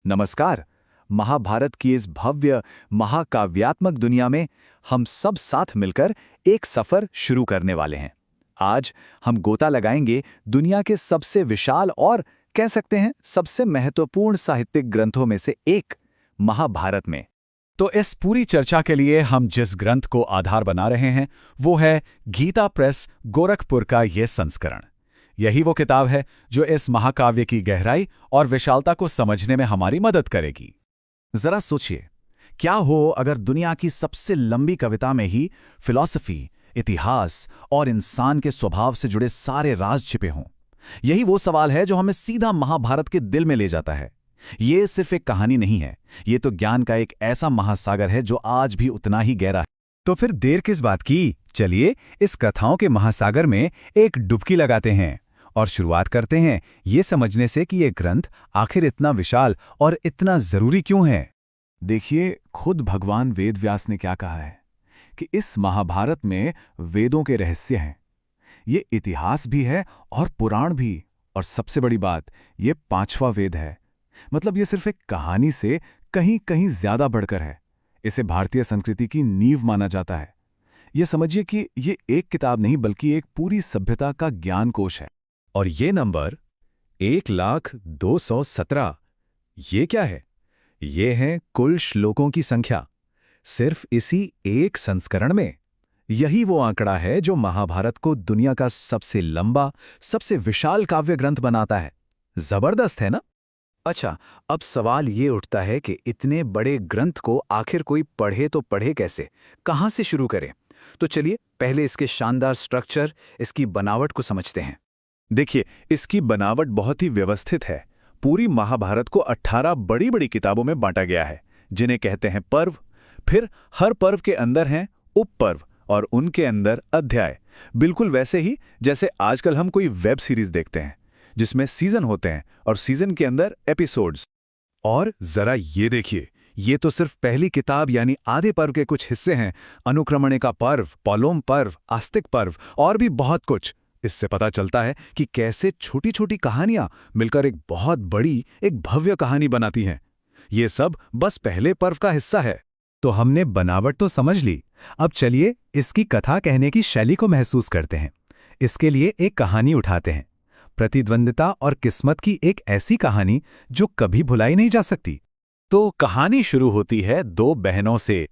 नमस्कार। महाभारत की इस भव्य महाकाव्यात्मक दुनिया में हम सब साथ मिलकर एक सफर शुरू करने वाले हैं। आज हम गोता लगाएंगे दुनिया के सबसे विशाल और कह सकते हैं सबसे महत्वपूर्ण साहित्यिक ग्रंथों में से एक महाभारत में। तो इस पूरी चर्चा के लिए हम जिस ग्रंथ को आधार बना रहे हैं वो है गीता प्रेस गोरखपुर का ये संस्करण। यही वो किताब है जो इस महाकाव्य की गहराई और विशालता को समझने में हमारी मदद करेगी। जरा सोचिए, क्या हो अगर दुनिया की सबसे लंबी कविता में ही फिलॉसफी, इतिहास और इंसान के स्वभाव से जुड़े सारे राज छिपे हों। यही वो सवाल है जो हमें सीधा महाभारत के दिल में ले जाता है। ये सिर्फ एक कहानी नहीं है, ये तो ज्ञान का एक ऐसा महासागर है जो आज भी उतना ही गहरा है। तो फिर देर किस बात की, चलिए इस कथाओं के महासागर में एक डुबकी लगाते हैं और शुरुआत करते हैं ये समझने से कि ये ग्रंथ आखिर इतना विशाल और इतना जरूरी क्यों है। देखिए, खुद भगवान वेदव्यास ने क्या कहा है कि इस महाभारत में वेदों के रहस्य हैं। ये इतिहास भी है और पुराण भी, और सबसे बड़ी बात, ये पांचवा वेद है। मतलब ये सिर्फ एक कहानी से कहीं कहीं ज्यादा बढ़कर है। इसे भारतीय संस्कृति की नींव माना जाता है। ये समझिए कि ये एक किताब नहीं बल्कि एक पूरी सभ्यता का ज्ञान कोश है। और ये नंबर 1,02,17, ये क्या है? ये है कुल श्लोकों की संख्या, सिर्फ इसी एक संस्करण में। यही वो आंकड़ा है जो महाभारत को दुनिया का सबसे लंबा, सबसे विशाल काव्य ग्रंथ बनाता है। जबरदस्त है ना? अच्छा, अब सवाल ये उठता है कि इतने बड़े ग्रंथ को आखिर कोई पढ़े तो पढ़े कैसे, कहां से शुरू करें? तो चलिए पहले इसके शानदार स्ट्रक्चर, इसकी बनावट को समझते हैं। देखिए, इसकी बनावट बहुत ही व्यवस्थित है। पूरी महाभारत को 18 बड़ी बड़ी किताबों में बांटा गया है, जिन्हें कहते हैं पर्व। फिर हर पर्व के अंदर हैं उपपर्व और उनके अंदर अध्याय। बिल्कुल वैसे ही जैसे आजकल हम कोई वेब सीरीज देखते हैं जिसमें सीजन होते हैं और सीजन के अंदर एपिसोड्स। और जरा ये देखिए, ये तो सिर्फ पहली किताब यानी आधे पर्व के कुछ हिस्से हैं। अनुक्रमणिका पर्व, पौलोम पर्व, आस्तिक पर्व और भी बहुत कुछ। इससे पता चलता है कि कैसे छोटी छोटी कहानियां मिलकर एक बहुत बड़ी, एक भव्य कहानी बनाती हैं। ये सब बस पहले पर्व का हिस्सा है। तो हमने बनावट तो समझ ली, अब चलिए इसकी कथा कहने की शैली को महसूस करते हैं। इसके लिए एक कहानी उठाते हैं, प्रतिद्वंदिता और किस्मत की एक ऐसी कहानी जो कभी भुलाई नहीं जा सकती। तो कहानी शुरू होती है दो बहनों से।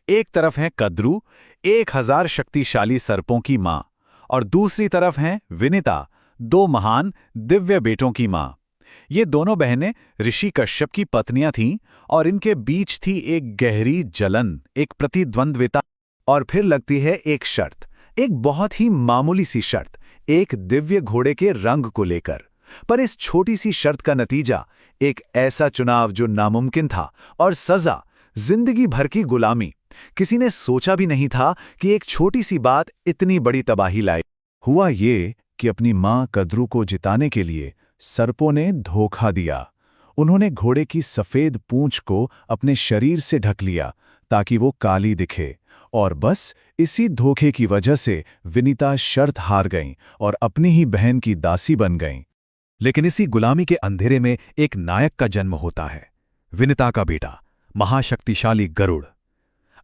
एक तरफ है कद्रू, 1000 शक्तिशाली सर्पों की मां, और दूसरी तरफ हैं विनिता, 2 महान दिव्य बेटों की मां। ये दोनों बहनें ऋषि कश्यप की पत्नियां थीं और इनके बीच थी एक गहरी जलन, एक प्रतिद्वंद्विता। और फिर लगती है एक शर्त, एक बहुत ही मामूली सी शर्त, एक दिव्य घोड़े के रंग को लेकर। पर इस छोटी सी शर्त का नतीजा एक ऐसा चुनाव जो नामुमकिन था, और सजा जिंदगी भर की गुलामी। किसी ने सोचा भी नहीं था कि एक छोटी सी बात इतनी बड़ी तबाही लाए। हुआ ये कि अपनी मां कद्रू को जिताने के लिए सर्पों ने धोखा दिया। उन्होंने घोड़े की सफेद पूंछ को अपने शरीर से ढक लिया ताकि वो काली दिखे, और बस इसी धोखे की वजह से विनीता शर्त हार गईं और अपनी ही बहन की दासी बन गईं। लेकिन इसी गुलामी के अंधेरे में एक नायक का जन्म होता है, विनीता का बेटा, महाशक्तिशाली गरुड़।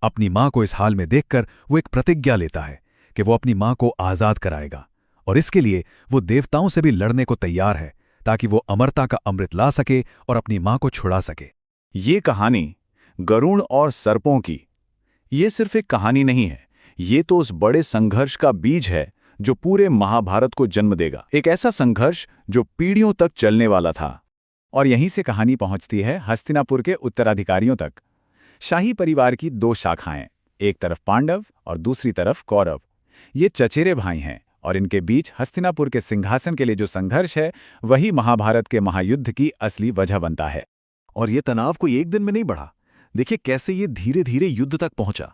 अपनी मां को इस हाल में देखकर वो एक प्रतिज्ञा लेता है कि वो अपनी मां को आजाद कराएगा, और इसके लिए वो देवताओं से भी लड़ने को तैयार है ताकि वो अमरता का अमृत ला सके और अपनी मां को छुड़ा सके। ये कहानी गरुड़ और सर्पों की, ये सिर्फ एक कहानी नहीं है, ये तो उस बड़े संघर्ष का बीज है जो पूरे महाभारत को जन्म देगा। एक ऐसा संघर्ष जो पीढ़ियों तक चलने वाला था। और यहीं से कहानी पहुंचती है हस्तिनापुर के उत्तराधिकारियों तक। शाही परिवार की 2 शाखाएं, एक तरफ पांडव और दूसरी तरफ कौरव। ये चचेरे भाई हैं और इनके बीच हस्तिनापुर के सिंहासन के लिए जो संघर्ष है वही महाभारत के महायुद्ध की असली वजह बनता है। और ये तनाव कोई एक दिन में नहीं बढ़ा। देखिए कैसे ये धीरे धीरे युद्ध तक पहुंचा।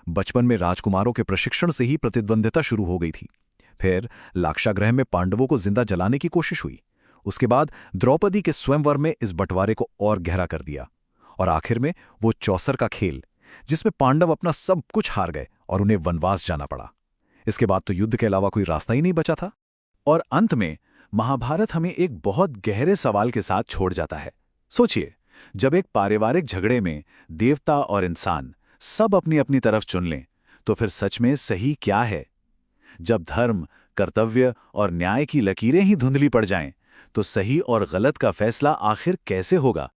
बचपन में राजकुमारों के प्रशिक्षण से ही प्रतिद्वंदिता शुरू हो गई थी। फिर लाक्षागृह में पांडवों को जिंदा जलाने की कोशिश हुई। उसके बाद द्रौपदी के स्वयंवर में इस बंटवारे को और गहरा कर दिया। और आखिर में वो चौसर का खेल, जिसमें पांडव अपना सब कुछ हार गए और उन्हें वनवास जाना पड़ा। इसके बाद तो युद्ध के अलावा कोई रास्ता ही नहीं बचा था। और अंत में महाभारत हमें एक बहुत गहरे सवाल के साथ छोड़ जाता है। सोचिए, जब एक पारिवारिक झगड़े में देवता और इंसान सब अपनी अपनी तरफ चुन लें, तो फिर सच में सही क्या है? जब धर्म, कर्तव्य और न्याय की लकीरें ही धुंधली पड़ जाएं, तो सही और गलत का फैसला आखिर कैसे होगा?